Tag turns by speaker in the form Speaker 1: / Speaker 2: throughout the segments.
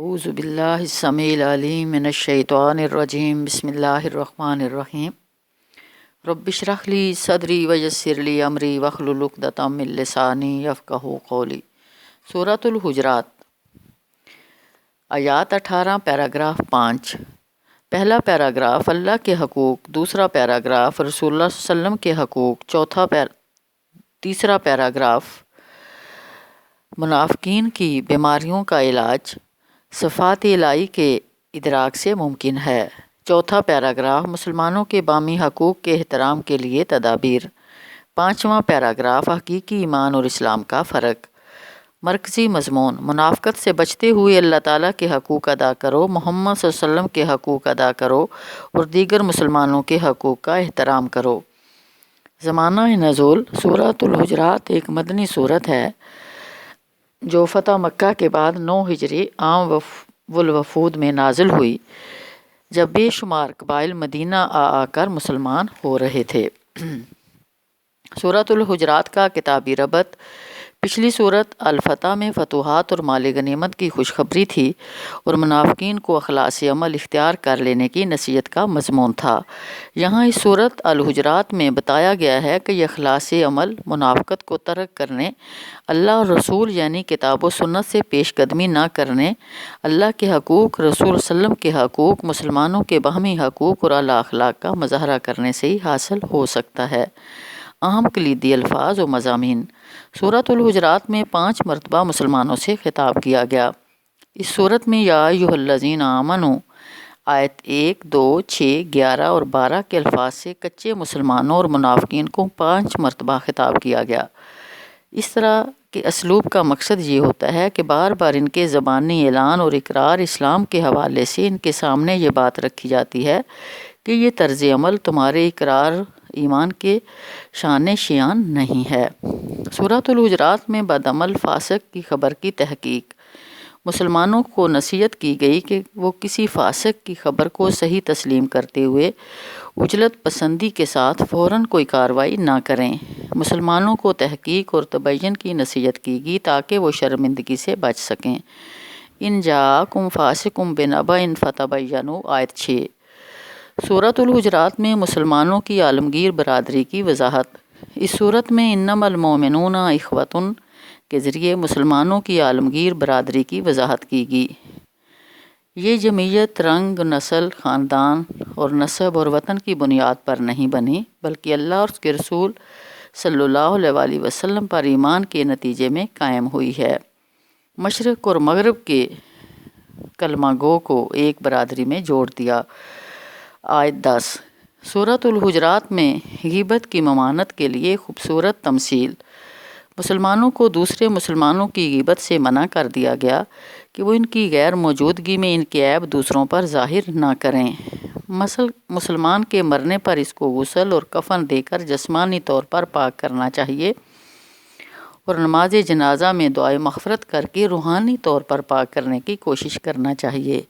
Speaker 1: اعوذ باللہ السمیع العلیم من الشیطان الرجیم بسم اللہ الرحمن الرحیم رب اشرح لی صدری ویسر لی امری واحلل عقدۃ من لسانی یفقہوا قولی۔ سورۃ الحجرات، آیات 18، پیراگراف 5۔ پہلا پیراگراف اللہ کے حقوق، دوسرا پیراگراف رسول اللہ صلی اللہ علیہ وسلم کے حقوق، تیسرا پیراگراف منافقین کی بیماریوں کا علاج صفات الہی کے ادراک سے ممکن ہے، چوتھا پیراگراف مسلمانوں کے بامی حقوق کے احترام کے لیے تدابیر، پانچواں پیراگراف حقیقی ایمان اور اسلام کا فرق۔ مرکزی مضمون: منافقت سے بچتے ہوئے اللہ تعالیٰ کے حقوق ادا کرو، محمد صلی اللہ علیہ وسلم کے حقوق ادا کرو اور دیگر مسلمانوں کے حقوق کا احترام کرو۔ زمانہ نزول: سورۃ الحجرات ایک مدنی سورت ہے جو فتح مکہ کے بعد 9 ہجری عام الوفود میں نازل ہوئی، جب بے شمار قبائل مدینہ آ کر مسلمان ہو رہے تھے۔ سورۃ الحجرات کا کتابی ربط پچھلی سورت الفتح میں فتوحات اور مال غنیمت کی خوشخبری تھی اور منافقین کو اخلاص عمل اختیار کر لینے کی نصیحت کا مضمون تھا۔ یہاں اس سورت الحجرات میں بتایا گیا ہے کہ یہ اخلاص عمل منافقت کو ترک کرنے، اللہ اور رسول یعنی کتاب و سنت سے پیش قدمی نہ کرنے، اللہ کے حقوق، رسول صلی اللہ علیہ وسلم کے حقوق، مسلمانوں کے باہمی حقوق اور اعلیٰ اخلاق کا مظاہرہ کرنے سے ہی حاصل ہو سکتا ہے۔ اہم کلیدی الفاظ و مضامین: سورۃ الحجرات میں 5 مرتبہ مسلمانوں سے خطاب کیا گیا۔ اس سورت میں یا ایھا الذین آمنوا آیت 1، 2، 6، 11 اور 12 کے الفاظ سے کچے مسلمانوں اور منافقین کو 5 مرتبہ خطاب کیا گیا۔ اس طرح کے اسلوب کا مقصد یہ ہوتا ہے کہ بار بار ان کے زبانی اعلان اور اقرار اسلام کے حوالے سے ان کے سامنے یہ بات رکھی جاتی ہے کہ یہ طرز عمل تمہارے اقرار ایمان کے شان شایان نہیں ہے۔ سورۃ الحجرات میں بدعمل فاسق کی خبر کی تحقیق: مسلمانوں کو نصیحت کی گئی کہ وہ کسی فاسق کی خبر کو صحیح تسلیم کرتے ہوئے عجلت پسندی کے ساتھ فوراً کوئی کارروائی نہ کریں۔ مسلمانوں کو تحقیق اور تبین کی نصیحت کی گئی تاکہ وہ شرمندگی سے بچ سکیں۔ ان جاءکم فاسق بنبأ فتبینوا آیت 6۔ سورۃ الحجرات میں مسلمانوں کی عالمگیر برادری کی وضاحت: اس صورت میں انما المؤمنون اخوۃ کے ذریعے مسلمانوں کی عالمگیر برادری کی وضاحت کی گئی۔ یہ جمعیت رنگ، نسل، خاندان اور نسب اور وطن کی بنیاد پر نہیں بنی، بلکہ اللہ اور اس کے رسول صلی اللہ علیہ وسلم پر ایمان کے نتیجے میں قائم ہوئی ہے۔ مشرق اور مغرب کے کلمہ گو کو ایک برادری میں جوڑ دیا۔ آیت 10۔ سورۃ الحجرات میں غیبت کی ممانعت کے لیے خوبصورت تمثیل: مسلمانوں کو دوسرے مسلمانوں کی غیبت سے منع کر دیا گیا کہ وہ ان کی غیر موجودگی میں ان کے عیب دوسروں پر ظاہر نہ کریں۔ مسلمان کے مرنے پر اس کو غسل اور کفن دے کر جسمانی طور پر پاک کرنا چاہیے اور نماز جنازہ میں دعائے مغفرت کر کے روحانی طور پر پاک کرنے کی کوشش کرنا چاہیے۔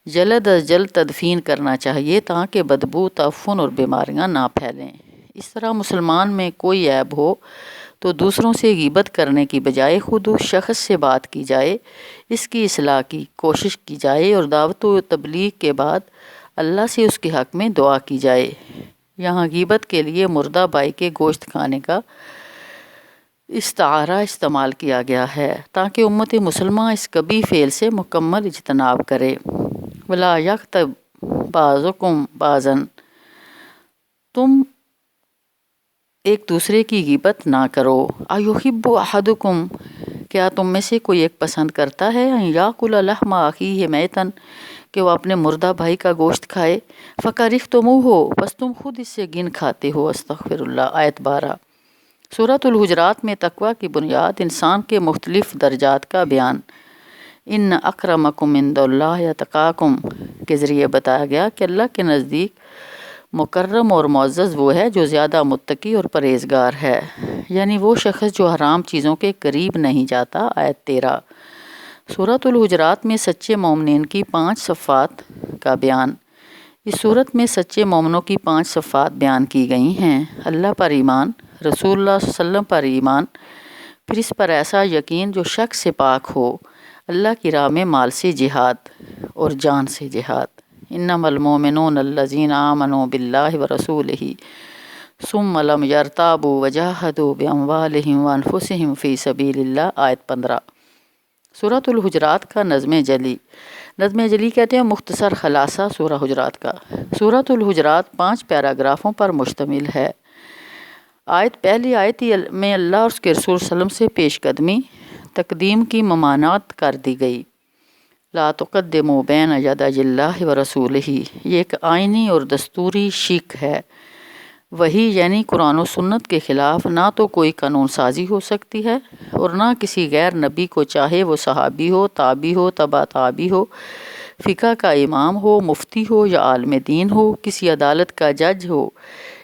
Speaker 1: جلد از جلد تدفین کرنا چاہیے تاکہ بدبو، تعفن اور بیماریاں نہ پھیلیں۔ اس طرح مسلمان میں کوئی عیب ہو تو دوسروں سے غیبت کرنے کی بجائے خود اس شخص سے بات کی جائے، اس کی اصلاح کی کوشش کی جائے اور دعوت و تبلیغ کے بعد اللہ سے اس کے حق میں دعا کی جائے۔ یہاں غیبت کے لیے مردہ بھائی کے گوشت کھانے کا استعارہ استعمال کیا گیا ہے تاکہ امت مسلمہ اس قبیح فعل سے مکمل اجتناب کرے۔ وَلَا يَغْتَبْ بَعْضُكُمْ بَعْضًا، تم ایک دوسرے کی غیبت نہ کرو۔ أَيُحِبُّ أَحَدُكُمْ، کیا تم میں سے کوئی ایک پسند کرتا ہے أَن يَأْكُلَ لَحْمَ أَخِيهِ مَيْتًا، کہ وہ اپنے مردہ بھائی کا گوشت کھائے، فَكَرِهْتُمُوهُ، بس تم خود اس سے گن کھاتے ہو۔ استغفر اللہ۔ آیت 12۔ سورۃ الحجرات میں تقویٰ کی بنیاد، انسان کے مختلف درجات کا بیان، ان اکرمکم عند اللہ اتقاکم کے ذریعے بتایا گیا کہ اللہ کے نزدیک مکرم اور معزز وہ ہے جو زیادہ متقی اور پرہیزگار ہے، یعنی وہ شخص جو حرام چیزوں کے قریب نہیں جاتا۔ آیت 13۔ سورۃ الحجرات میں سچے مومنین کی 5 صفات کا بیان۔ اس صورت میں سچے مومنوں کی 5 صفات بیان کی گئی ہیں: اللہ پر ایمان، رسول اللہ صلی اللہ علیہ وسلم پر ایمان، پھر اس پر ایسا یقین جو شک سے پاک ہو، اللہ کی راہ میں مال سے جہاد اور جان سے جہاد۔ انما المؤمنون الذین آمنوا باللہ ورسولہ ثم لم یرتابوا وجاہدوا باموالہم وانفسہم فی سبیل اللہ، آیت 15۔ سورۃ الحجرات کا نظم جلی کہتے ہیں مختصر خلاصہ سورہ حجرات کا۔ سورۃ الحجرات 5 پیراگرافوں پر مشتمل ہے۔ پہلی آیت میں اللہ اور اس کے رسول صلی اللہ علیہ وسلم سے پیش قدمی تقدیم کی ممانعت کر دی گئی۔ لا تقدموا بین یدی اللہ ورسولہ، یہ ایک آئینی اور دستوری شک ہے۔ وہی یعنی قرآن و سنت کے خلاف نہ تو کوئی قانون سازی ہو سکتی ہے اور نہ کسی غیر نبی کو، چاہے وہ صحابی ہو، تابعی ہو، تبع تابعی ہو، فقہ کا امام ہو، مفتی ہو یا عالم دین ہو، کسی عدالت کا جج ہو،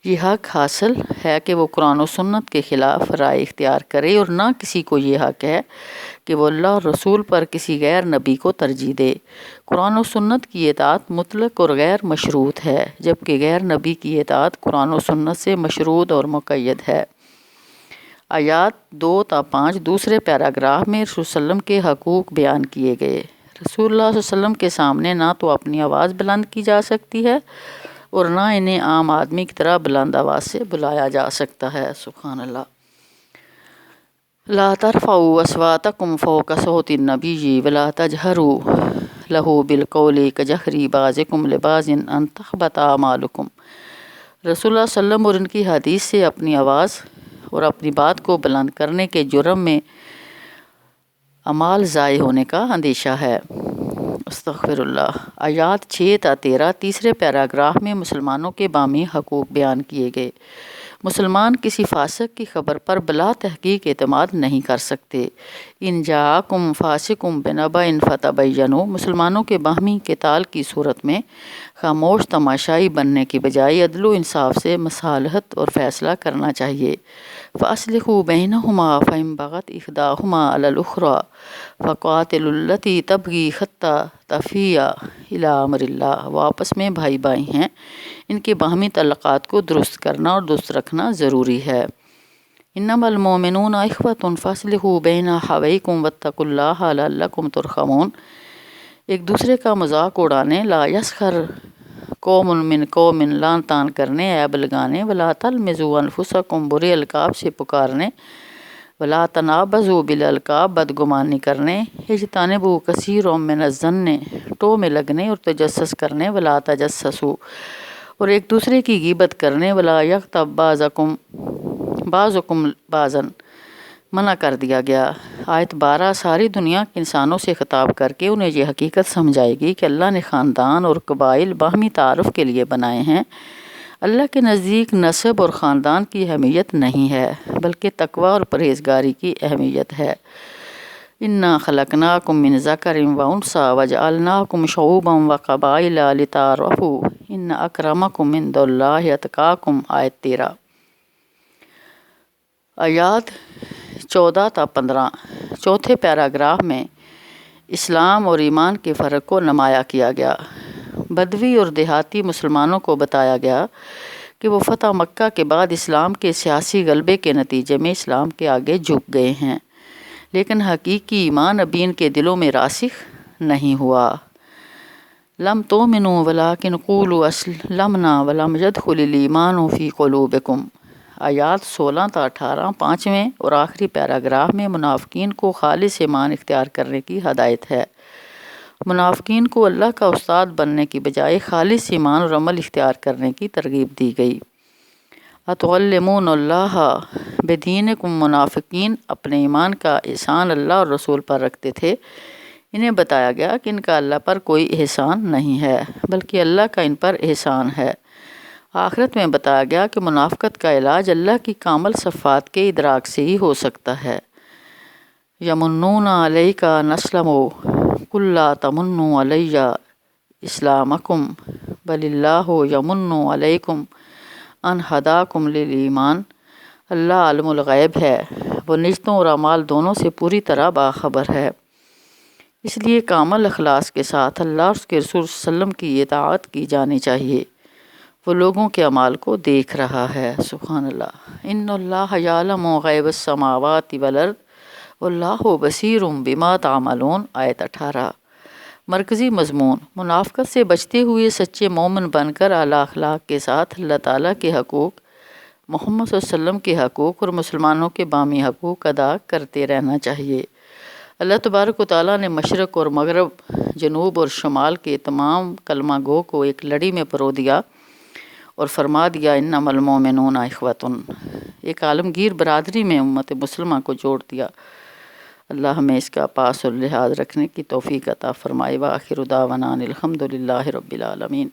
Speaker 1: یہ حق حاصل ہے کہ وہ قرآن و سنت کے خلاف رائے اختیار کرے، اور نہ کسی کو یہ حق ہے کہ وہ اللہ اور رسول پر کسی غیر نبی کو ترجیح دے۔ قرآن و سنت کی اطاعت مطلق اور غیر مشروط ہے، جبکہ غیر نبی کی اطاعت قرآن و سنت سے مشروط اور مقید ہے۔ آیات 2 تا 5 دوسرے پیراگراف میں رسول صلی اللہ علیہ وسلم کے حقوق بیان کیے گئے۔ رسول اللہ صلی اللہ علیہ وسلم کے سامنے نہ تو اپنی آواز بلند کی جا سکتی ہے اور نہ انہیں عام آدمی کی طرح بلند آواز سے بلایا جا سکتا ہے۔ سبحان اللہ۔ لا ترفعوا اصواتکم فوق صوت النبی ولا تجہروا لہ بالقول کجہر بعضکم لبعض ان تحبط اعمالکم۔ رسول اللہ صلی اللہ علیہ وسلم اور ان کی حدیث سے اپنی آواز اور اپنی بات کو بلند کرنے کے جرم میں اعمال ضائع ہونے کا اندیشہ ہے۔ استغفر اللہ۔ آیات 6 تا 13 تیسرے پیراگراف میں مسلمانوں کے بامی حقوق بیان کیے گئے۔ مسلمان کسی فاسق کی خبر پر بلا تحقیق اعتماد نہیں کر سکتے۔ ان جاءکم فاسق بنبأ فتبینوا، مسلمانوں کے باہمی قتال کی صورت میں خاموش تماشائی بننے کی بجائے عدل و انصاف سے مصالحت اور فیصلہ کرنا چاہیے۔ فَأَصْلِحُوا بَيْنَهُمَا فَإِن بَغَتْ إِحْدَاهُمَا عَلَى الْأُخْرَى فَقَاتِلُوا الَّتِي تَبْغِي حَتَّى تَفِيَّ إِلَى أَمْرِ اللَّهِ، وہ آپس میں بھائی بھائی ہیں، ان کے باہمی تعلقات کو درست کرنا اور درست رکھنا ضروری ہے۔ انما المؤمنون اخوة فاصلحوا بین اخویکم واتقوا اللہ لعلکم ترحمون، ایک دوسرے کا مذاق اڑانے، لا یسخر قوم من قوم، لان تان کرنے، عیب لگانے، ولا تلمزوا انفسکم، برے القاب سے پکارنے، ولا تنابزوا بالالقاب، بدگمانی کرنے، اجتنبوا کثیرا من الظن، ٹو میں لگنے اور تجسس کرنے، ولا تجسسوا، اور ایک دوسرے کی غیبت کرنے، ولا یغتب بعضکم بعضا، منع کر دیا گیا۔ آیت 12 ساری دنیا کے انسانوں سے خطاب کر کے انہیں یہ حقیقت سمجھائے گی کہ اللہ نے خاندان اور قبائل باہمی تعارف کے لیے بنائے ہیں۔ اللہ کے نزدیک نسب اور خاندان کی اہمیت نہیں ہے، بلکہ تقوی اور پرہیزگاری کی اہمیت ہے۔ انا خلقناکم من ذکر و انثی وجعلناکم شعوبا وقبائل لتعارفوا ان اکرمکم عند اللہ اتقاکم، آیت 13۔ آیات 14 تا 15 چوتھے پیراگراف میں اسلام اور ایمان کے فرق کو نمایاں کیا گیا۔ بدوی اور دیہاتی مسلمانوں کو بتایا گیا کہ وہ فتح مکہ کے بعد اسلام کے سیاسی غلبے کے نتیجے میں اسلام کے آگے جھک گئے ہیں، لیکن حقیقی ایمان ابھی ان کے دلوں میں راسخ نہیں ہوا۔ لم تؤمنوا ولکن قولوا اسلمنا ولم يدخل الایمان فی قلوبکم، آیات 16 تا 18 پانچویں اور آخری پیراگراف میں منافقین کو خالص ایمان اختیار کرنے کی ہدایت ہے۔ منافقین کو اللہ کا استاد بننے کی بجائے خالص ایمان اور عمل اختیار کرنے کی ترغیب دی گئی۔ اتعلمون اللہ بدینکم، منافقین اپنے ایمان کا احسان اللہ اور رسول پر رکھتے تھے۔ انہیں بتایا گیا کہ ان کا اللہ پر کوئی احسان نہیں ہے، بلکہ اللہ کا ان پر احسان ہے۔ آخرت میں بتایا گیا کہ منافقت کا علاج اللہ کی کامل صفات کے ادراک سے ہی ہو سکتا ہے۔ یمنون علیک ان اسلموا قل لا تمنوا علی اسلامکم بل اللہ یمن علیکم ان ہداکم للایمان، اللہ عالم الغیب ہے، وہ نجتوں اور اعمال دونوں سے پوری طرح باخبر ہے، اس لیے کامل اخلاص کے ساتھ اللہ اور اس کے رسول صلی اللہ علیہ وسلم کی اطاعت کی جانی چاہیے، وہ لوگوں کے اعمال کو دیکھ رہا ہے۔ سبحان اللہ۔ ان اللہ یعلم غیب السماوات والارض واللہ بصیر بما تعملون آیت 18۔ مرکزی مضمون: منافقت سے بچتے ہوئے سچے مومن بن کر اعلیٰ اخلاق کے ساتھ اللہ تعالیٰ کے حقوق، محمد صلی اللہ علیہ وسلم کے حقوق اور مسلمانوں کے بامی حقوق ادا کرتے رہنا چاہیے۔ اللہ تبارک و تعالیٰ نے مشرق اور مغرب، جنوب اور شمال کے تمام کلمہ گو کو ایک لڑی میں پرو دیا اور فرما دیا انما المؤمنون اخوۃ، ایک عالمگیر برادری میں امت مسلمہ کو جوڑ دیا۔ اللہ ہمیں اس کا پاس اور لحاظ رکھنے کی توفیق عطا فرمائے۔ وآخر دعوانا الحمد للہ رب العالمین۔